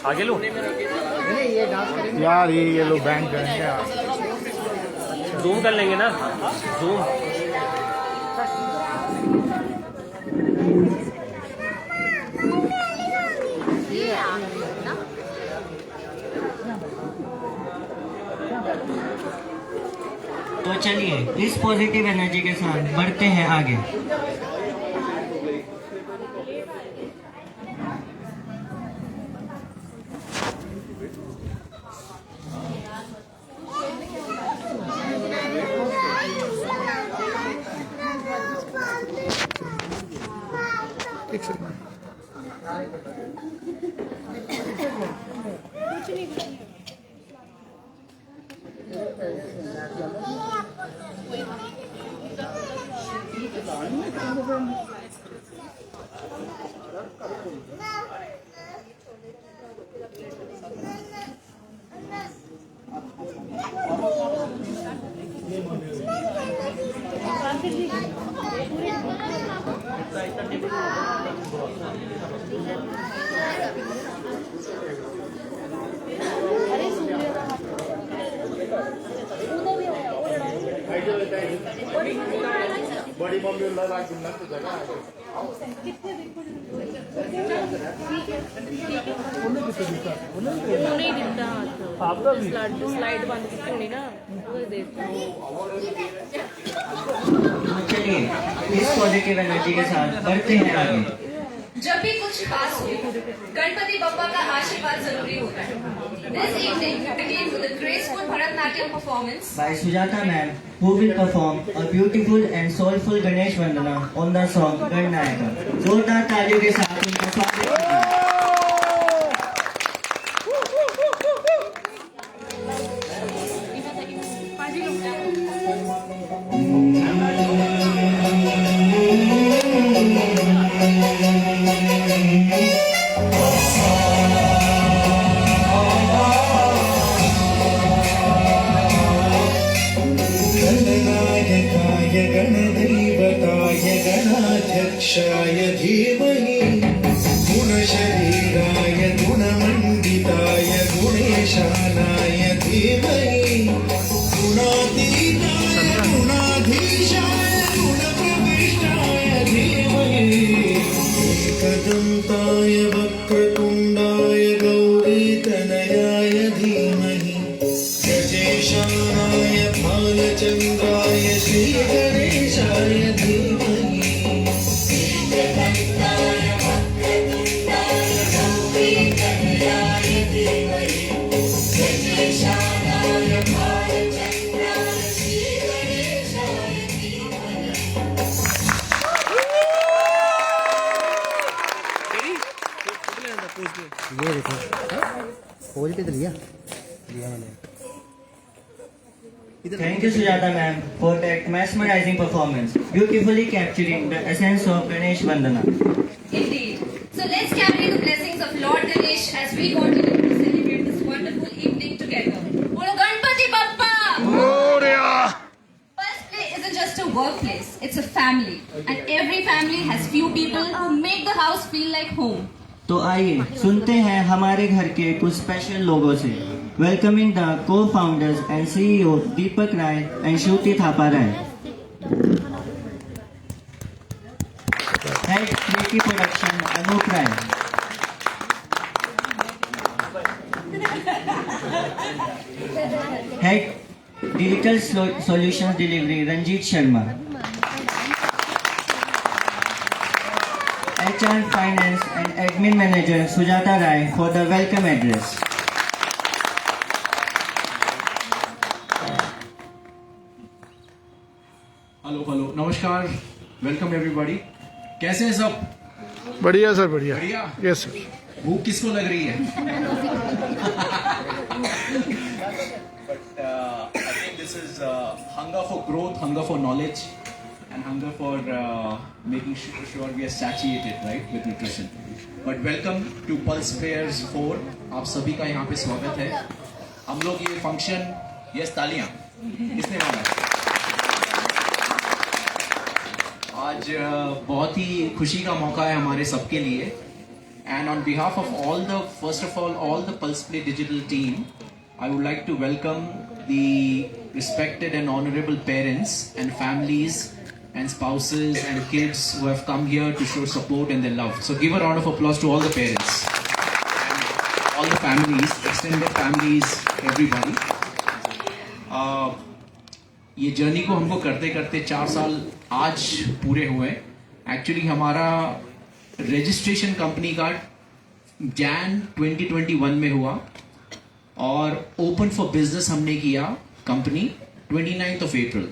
आगे लो यार, ये लोग बैंक करेंगे। जूम कर लेंगे ना, जूम। तो चलिए इस पॉजिटिव एनर्जी के साथ बढ़ते हैं आगे। बड़ी मम्मी स्लाइड बंद की होनी ना। चलिए इस पॉजिटिव एनर्जी के साथ बढ़ते हैं आगे। जब भी कुछ खास हो, गणपति बप्पा का आशीर्वाद जरूरी होता है। This evening we begin with a graceful Bharatnatyam performance by Sujata ma'am, who will perform a beautiful and soulful Ganesh Vandana on the song Ganayaka। जोरदार तालियों के साथ उनका स्वागत कीजिए। गणाध्यक्षाय धीमहि गुणशरीराय गुणमण्डिताय गुणेशानाय धीमहि गुणातीताय गुणाधीशाय गुणप्रविष्टाय धीमहि एकदन्ताय वक्रतुण्डाय गौरीतनयाय धीमहि गजेशानाय भालचन्द्राय श्रीगणेशाय धीमहि ये देखो, पॉजिटिव लिया मैंने। Thank you Sujata ma'am for that mesmerizing performance, beautifully capturing the essence of Ganesh Vandana. indeed. So let's carry the blessings of Lord Ganesh as we continue to celebrate this wonderful evening together. Bolo Ganpati Bappa! Gloria! First play isn't just a workplace, it's a family. And every family has few people who make the house feel like home. तो आइए सुनते हैं हमारे घर के कुछ special लोगों से। Welcoming the co-founders and CEO Deepak Rai and Shruti Thapa Rai. की production Anoop Rai, head digital solutions delivery Ranjeet Sharma, HR finance and admin manager Sujata Rai for the welcome address. Hello नमस्कार, वेलकम एवरीबॉडी। कैसे हैं सब? बढ़िया सर, बढ़िया। बढ़िया। Yes sir. भूख किसको लग रही है? I think this is hunger for growth, hunger for knowledge, and hunger for making sure we are satiated, right, with nutrition. But welcome to Pulse Players 4. आप सभी का यहाँ पे स्वागत है। हम लोग ये फंक्शन, यस तालियां, किसने मांगा? आज बहुत ही खुशी का मौका है हमारे सबके लिए, and on behalf of all the first of all the pulse play digital team, I would like to welcome the respected and honourable parents and families and spouses and kids who have come here to show support and their love. So give a round of applause to all the parents and all the families, extended families, everybody. ये journey को हमको करते करते 4 साल आज पूरे हुए। Actually हमारा रजिस्ट्रेशन कंपनी का जैन 2021 में हुआ और ओपन फॉर बिजनेस हमने किया कंपनी 29th of April।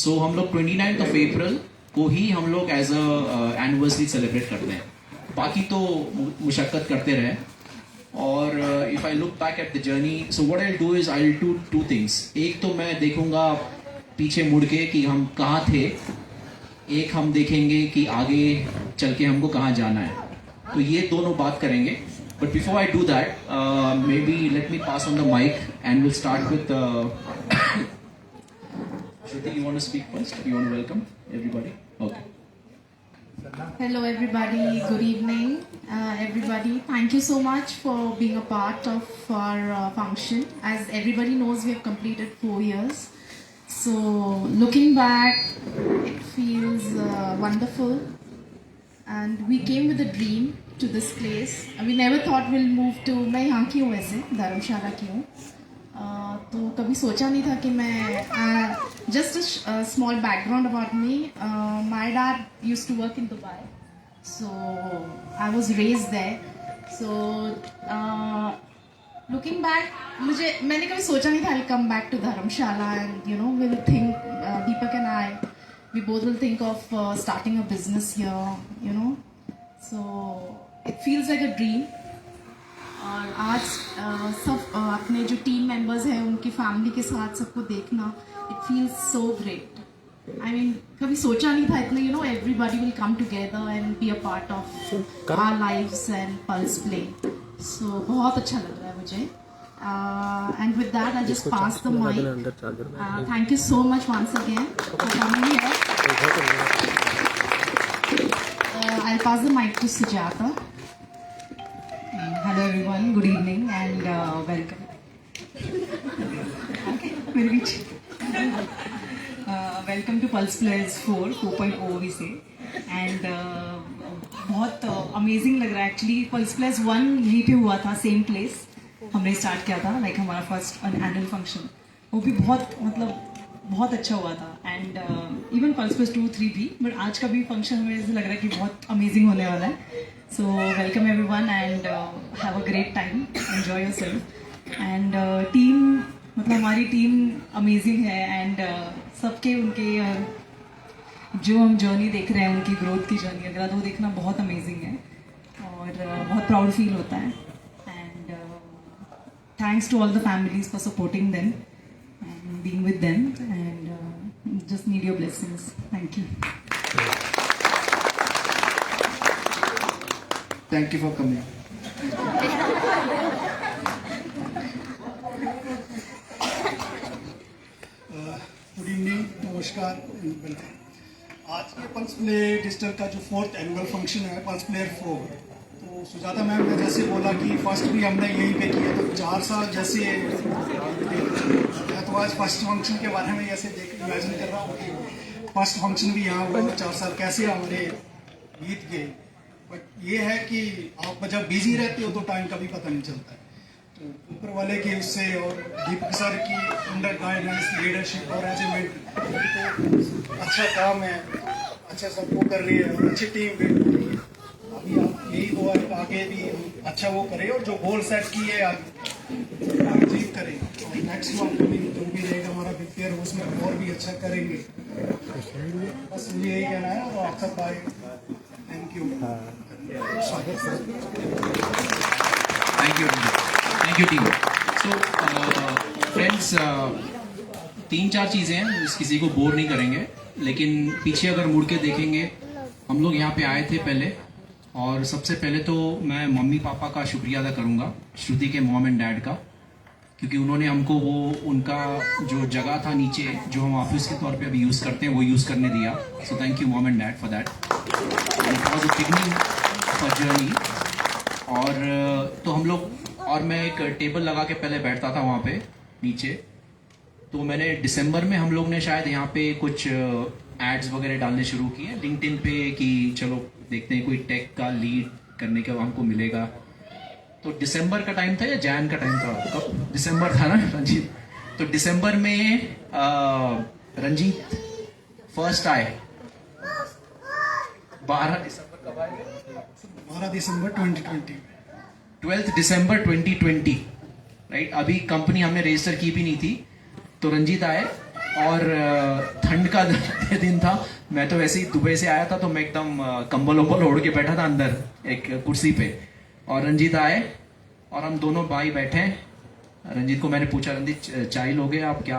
सो हम लोग 29th of April को ही हम लोग एज अ एनिवर्सरी सेलिब्रेट करते हैं, बाकी तो मुशक्कत करते रहे। और if I look back at the journey, so what I will do is I will do 2 things। एक तो मैं देखूंगा पीछे मुड़ के कि हम कहाँ थे, एक हम देखेंगे कि आगे चल के हमको कहाँ जाना है, तो ये दोनों बात करेंगे। But before I do that, may be let me pass on the mic and will start with Shruti, you want to speak first? You want to welcome everybody? Okay. Hello everybody, good evening everybody. Thank you so much for being a part of our function. As everybody knows, we have completed 4 years. So looking back, it feels wonderful. And we came with a dream to this place. We never thought we'll move to, मैं यहाँ की हूँ वैसे, धर्मशाला की हूँ। तो कभी सोचा नहीं था कि मैं just small background about me, my dad used to work in Dubai, so I was raised there. So looking back, मैंने कभी सोचा नहीं था I will come back to Dharamshala and you know will think, Deepak and I, we both will think of starting a business here, you know. So it feels like a dream. और आज सब अपने जो टीम मेंबर्स हैं उनकी family के साथ सबको देखना, it feels so great. I mean कभी सोचा नहीं था इतना, you know, everybody will come together and be a part of our lives and Pulse Play. So बहुत अच्छा लग रहा है मुझे। And with that I just pass the mic. Thank you so much once again for coming here. I pass the mic to Sujata. Hello everyone, good evening and welcome. Okay, very good. Welcome to Pulse Players 4.0 we say, and बहुत amazing लग रहा है actually. Pulse Players 1 यहीं पे हुआ था, same place हमने start किया था, लाइक हमारा फर्स्ट एनुअल फंक्शन, वो भी बहुत बहुत अच्छा हुआ था। एंड इवन Pulse Players 2, 3 भी, बट आज का भी फंक्शन हमें ऐसा लग रहा है कि बहुत अमेजिंग होने वाला है। So welcome everyone and have a great time, enjoy yourself and team, मतलब हमारी टीम अमेजिंग है एंड सबके उनके जो हम जर्नी देख रहे हैं, उनकी ग्रोथ की जर्नी अगर वो देखना बहुत अमेजिंग है और बहुत प्राउड फील होता है। And thanks to all the families for supporting them and being with them and just need your blessings. Thank you. Thank you for coming. Good evening, नमस्कार, वेलकम। आज के पल्स प्ले डिजिटल का जो 4th annual function है pulse player 4, तो Sujata ma'am ने जैसे बोला कि फर्स्ट भी हमने यहीं पे किया, तो 4 साल जैसे मैं तो आज फर्स्ट फंक्शन के बारे में ऐसे इमेजिन कर रहा हूँ कि फर्स्ट फंक्शन भी यहाँ हुआ, 4 साल कैसे हमारे बीत गए। बट ये है कि आप जब बिजी रहते हो तो टाइम का भी पता नहीं चलता है। तो ऊपर वाले के उससे और दीपक सर की अंडर गाइडेंस, लीडरशिप और एज ए मेंटर अच्छा काम है, अच्छा सबको कर रही है और अच्छी टीम बिल्ड हो रही है। अभी आप यही दुआ है आगे भी अच्छा वो करें और जो गोल सेट की है आगे अचीव करें और नेक्स्ट अपकमिंग जो भी रहेगा हमारा बिग फेयर उसमें और भी अच्छा करेंगे। बस मुझे यही कहना है और आप सब bye. Thank you. Thank you team. So friends, 3-4 चीज़ें हैं, किसी को बोर नहीं करेंगे, लेकिन पीछे अगर मुड़ के देखेंगे, हम लोग यहाँ पे आए थे पहले, और सबसे पहले तो मैं मम्मी पापा का शुक्रिया अदा करूँगा, श्रुति के मॉम एंड डैड का, क्योंकि उन्होंने हमको वो उनका जो जगह था नीचे जो हम ऑफिस के तौर पे अभी यूज़ करते हैं वो यूज़ करने दिया। सो thank you mom and dad for that. It was a beginning of a journey. और तो हम लोग, और मैं एक टेबल लगा के पहले बैठता था वहाँ पे नीचे, तो मैंने दिसंबर में हम लोग ने शायद यहाँ पे कुछ एड्स वगैरह डालने शुरू किए लिंक्डइन पे कि चलो देखते हैं कोई टेक का लीड करने का हमको मिलेगा। तो दिसंबर का टाइम था या जैन का टाइम था? कब? दिसंबर था ना रंजीत? तो दिसंबर में रंजीत फर्स्ट आए। 12 दिसंबर कब आए? 12 दिसंबर 2020। 12 दिसंबर 2020, राइट। अभी कंपनी हमने रजिस्टर की भी नहीं थी, तो रंजीत आए और ठंड का दिन था। मैं तो वैसे ही दुबई से आया था, तो मैं एकदम कंबल वंबल ओढ़ के बैठा था अंदर एक कुर्सी पे, और रंजीत आए और हम दोनों भाई बैठे। रंजीत को मैंने पूछा, रंजीत चाय लोगे आप क्या?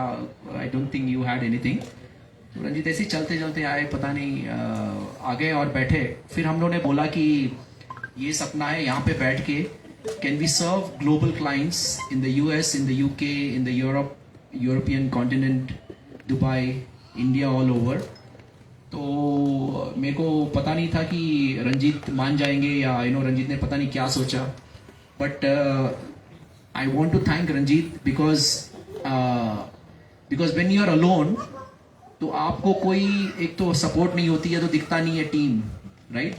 I don't think you had anything. तो रंजीत ऐसे ही चलते चलते आए, पता नहीं आ गए और बैठे। फिर हम लोगों ने बोला कि ये सपना है यहाँ पे बैठ के, can we serve global clients in the US, in the UK, in the European continent, Dubai, India, all over. तो मेरे को पता नहीं था कि रंजीत मान जाएंगे या रंजीत ने पता नहीं क्या सोचा, but I want to thank Ranjit because when you are alone, तो आपको कोई एक तो सपोर्ट नहीं होती है, तो दिखता नहीं है टीम, राइट।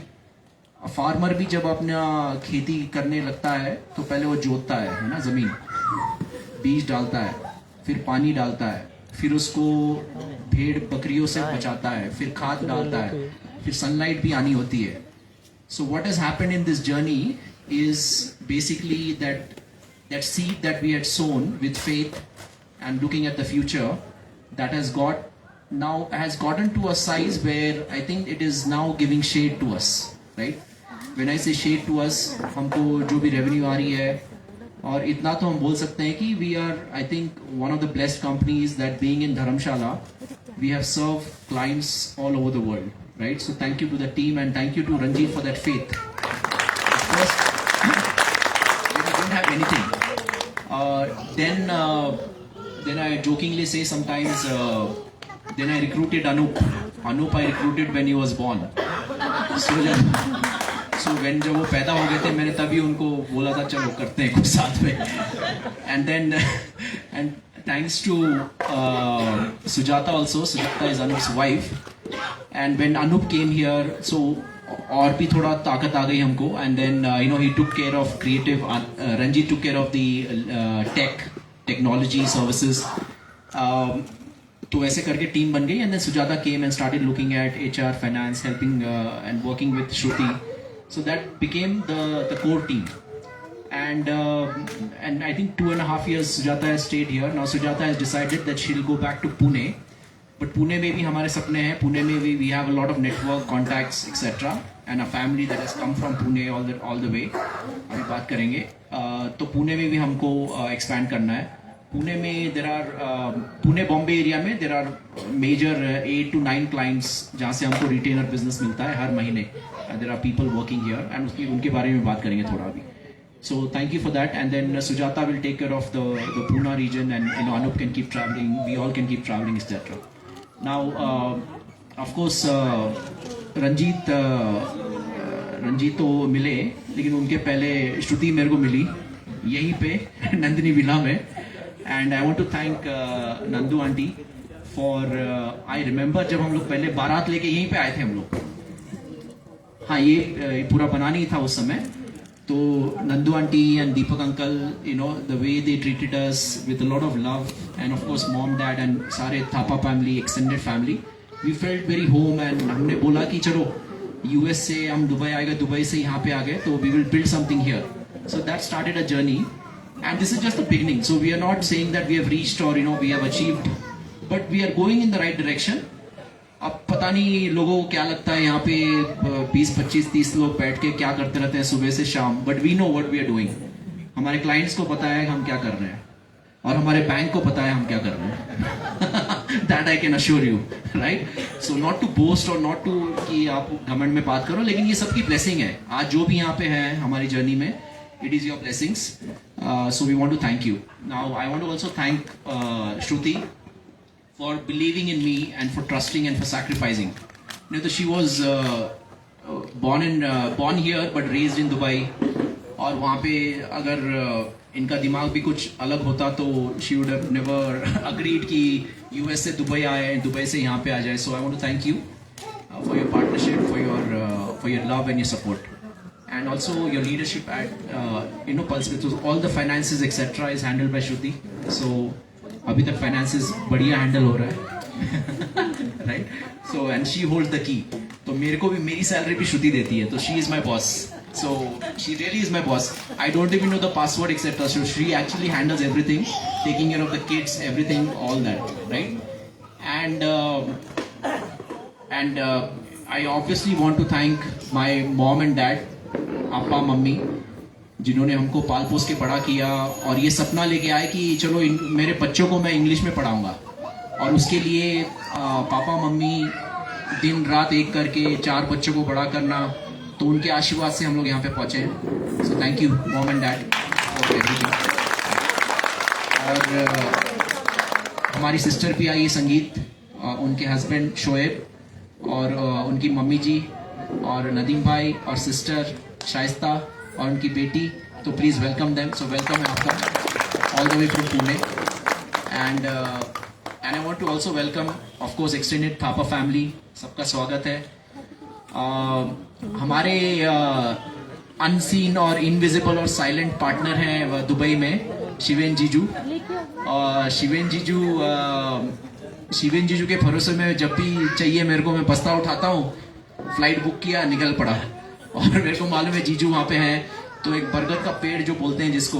फार्मर भी जब अपना खेती करने लगता है तो पहले वो जोतता है ना, जमीन, बीज डालता है, फिर पानी डालता है, फिर उसको भेड़ बकरियों से बचाता है, फिर खाद डालता है, फिर सनलाइट भी आनी होती है। So what has happened in this journey is basically that seed that we had sown with faith and looking at the future, that has gotten to a size where I think it is now giving shade to us, right? When I say shade to us, हमको जो भी revenue आ रही है, और इतना तो हम बोल सकते हैं कि we are, I think, one of the blessed companies that being in Dharamshala, we have served clients all over the world, right? So thank you to the team and thank you to Ranjeet for that faith. First, we don't have anything. Then I jokingly say sometimes, then I recruited Anup. Anup I recruited when he was born. So when जब वो पैदा हो गए थे, मैंने तभी उनको बोला था चलो करते हैं कुछ साथ में. And thanks to Sujata also. Sujata is Anup's wife. And when Anup came here, so और भी थोड़ा ताकत आ गई हमको, and then he took care of creative, Ranjit took care of the technology services, तो ऐसे करके टीम बन गई, and then Sujata came and started looking at HR, finance, helping and working with Shruti, so that became the core team, and I think 2.5 years Sujata has stayed here. Now Sujata has decided that she'll go back to Pune. But Pune में भी हमारे सपने हैं, पुणे में भी we have a lot of network, contacts, etc. and a family that has come from Pune all the way. अभी बात करेंगे, तो पुणे में भी हमको expand करना है. पुणे में पुणे बॉम्बे एरिया में there are major 8 to 9 clients जहाँ से हमको retainer business मिलता है हर महीने. There are people working here and उनके बारे में बात करेंगे थोड़ा अभी. So thank you for that, and then Sujata will take care of the Pune region, and Anup can keep traveling, we all can keep traveling, etc. Now, of course, Ranjit तो मिले, लेकिन उनके पहले श्रुति मेरे को मिली यहीं पे नंदिनी विला में, and I want to thank Nandu aunty for I remember जब हम लोग पहले बारात लेके यहीं पे आए थे हम लोग, हाँ ये पूरा बना नहीं था उस समय, तो Nandu aunty and Deepak uncle, you know the way they treated us with a lot of love, and of course mom dad and सारे Thapa family, extended family, we felt very home. And हमने बोला कि चलो यूएस से हम दुबई आएगा, Dubai से यहाँ पे आ गए, तो we will build something here. So that started a journey, and this is just the beginning. So we are not saying that we have reached और we have achieved, but we are going in the right direction. अब पता नहीं लोगों को क्या लगता है यहाँ पे 20, 25, 30 लोग बैठ के क्या करते रहते हैं सुबह से शाम, but we know what we are doing. हमारे क्लाइंट्स को पता है हम क्या कर रहे हैं, और हमारे बैंक को पता है हम क्या कर रहे हैं. That I can assure you, right. So not to boast और नॉट टू कि आप घमंड में बात करो, लेकिन ये सबकी ब्लेसिंग है. आज जो भी यहाँ पे है हमारी जर्नी में, it is your blessings. So we want to thank you. Now I want to also thank Shruti for believing in me and for trusting and for sacrificing. You know, she was born here but raised in Dubai. और वहाँ पे अगर इनका दिमाग भी कुछ अलग होता तो she would have never agreed कि US से दुबई आए, दुबई से यहाँ पे आ जाए. So I want to thank you for your partnership, for your love and your support, and also your leadership at Pulse With. All the finances etc. is handled by Shruti. So अभी तक finances बढ़िया handle हो रहा है, right. So and she holds the key. तो मेरे को भी मेरी सैलरी भी श्रुति देती है, तो she is my boss. So she really is my boss. I don't even know the password etcetera. So she actually handles everything, taking care of the kids, everything, all that, right. And I obviously want to thank my mom and dad, पापा मम्मी, जिन्होंने हमको पाल पोस के बड़ा किया और ये सपना लेके आए कि चलो मेरे बच्चों को मैं इंग्लिश में पढ़ाऊंगा. और उसके लिए पापा मम्मी दिन रात एक करके 4 बच्चों को बड़ा करना, तो उनके आशीर्वाद से हम लोग यहाँ पे पहुँचे. सो thank you mom and dad for everything. और हमारी सिस्टर भी आई है संगीत, उनके हस्बैंड शोएब, और उनकी मम्मी जी, और नदीम भाई, और सिस्टर शाइस्ता, और उनकी बेटी. तो please welcome them. So welcome है आपका all the way from Pune. And I want to also welcome of course extended Thapa family. सबका स्वागत है. हमारे अनसीन और इनविजिबल और साइलेंट पार्टनर हैं दुबई में शिवेन जीजू. शिवेन जीजू के भरोसे में जब भी चाहिए मेरे को, मैं बस्ता उठाता हूँ, फ्लाइट बुक किया, निकल पड़ा. और मेरे को मालूम है जीजू वहाँ पे हैं, तो एक बरगद का पेड़ जो बोलते हैं जिसको,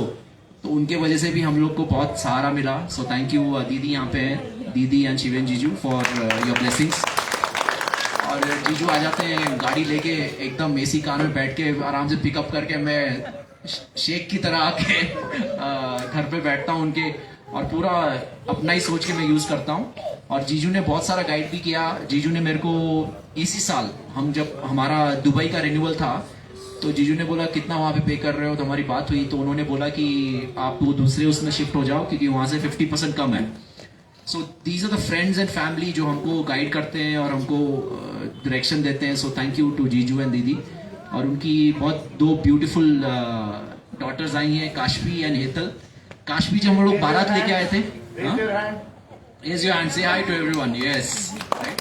तो उनके वजह से भी हम लोग को बहुत सहारा मिला. सो थैंक यू. दीदी यहाँ पे हैं, दीदी एंड शिवेन जीजू, फॉर योर ब्लेसिंग्स. और जीजू आ जाते हैं गाड़ी लेके, एकदम एसी कार में बैठ के आराम से पिकअप करके, मैं शेख की तरह आके घर पे बैठता हूँ उनके, और पूरा अपना ही सोच के मैं यूज़ करता हूँ. और जीजू ने बहुत सारा गाइड भी किया. जीजू ने मेरे को इसी साल, हम जब हमारा दुबई का रिन्यूअल था, तो जीजू ने बोला कितना वहाँ पे कर रहे हो, तो हमारी बात हुई, तो उन्होंने बोला कि आप वो दूसरे उसमें शिफ्ट हो जाओ क्योंकि वहाँ से 50% कम है. So these are the friends and family जो हमको गाइड करते हैं और हमको डायरेक्शन देते हैं. सो थैंक यू टू जीजू एंड दीदी. और उनकी बहुत 2 ब्यूटीफुल डॉटर्स आई हैं, काशवी एंड हेतल. काशवी जब हम लोग बारात लेके आए थे, Raise your hand, say hi to everyone. Yes, right.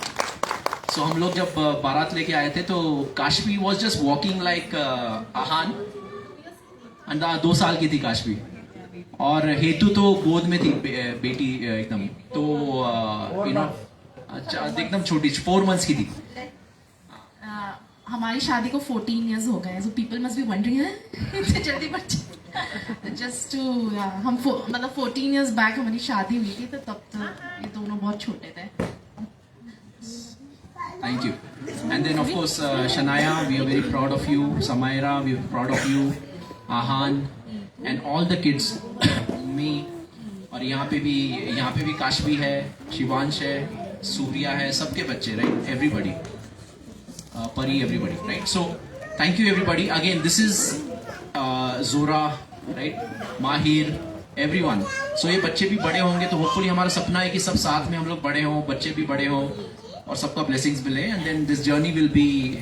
So हम लोग जब बारात लेके आए थे, तो Kashvi was just walking like Ahaan, and 2 साल की थी काशवी, और हेतु तो गोद में थी बेटी एकदम. तो अच्छा एकदम छोटी 4 months की थी. हमारी शादी को 14 years हो गए. So people must be wondering, इतने जल्दी बच्चे. Just to हम मतलब 14 years back हमारी शादी हुई थी, तो तब तक ये दोनों बहुत छोटे थे. Thank you. And then of course Shania, we are very proud of you. Samaira, we are proud of you. Ahan and all the kids. Me. और यहाँ पे भी काशवी है, शिवांश है, सूर्या है, सबके बच्चे, right? Everybody. Pari, everybody, right? So thank you everybody. Again, this is Zora, right? Mahir, everyone. So ये बच्चे भी बड़े होंगे, तो hopefully हमारा सपना है कि सब साथ में हम लोग बड़े हों, बच्चे भी बड़े हों, और सबका blessings मिले, and then this journey will be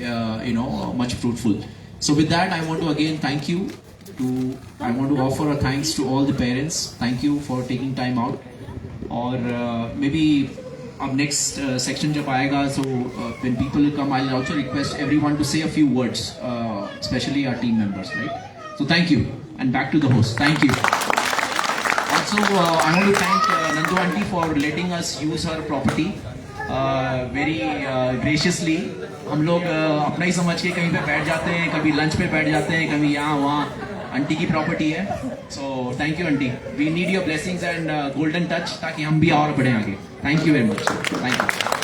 much fruitful. So with that, I want to again thank you. I want to offer a thanks to all the parents. Thank you for taking time out. और maybe अब next section जब आएगा, so when people come I will also request everyone to say a few words, specially our team members, right? So thank you and back to the host. Thank you. Also, I want to thank Nandu aunty for letting us use her property very graciously. हम लोग अपना ही समझ के कहीं पे बैठ जाते हैं, कभी लंच पे बैठ जाते हैं, कभी यहाँ वहाँ. आंटी की प्रॉपर्टी है. So thank you aunty. We need your blessings and golden touch ताकि हम भी और बढ़े आगे. Thank you very much. Thank you.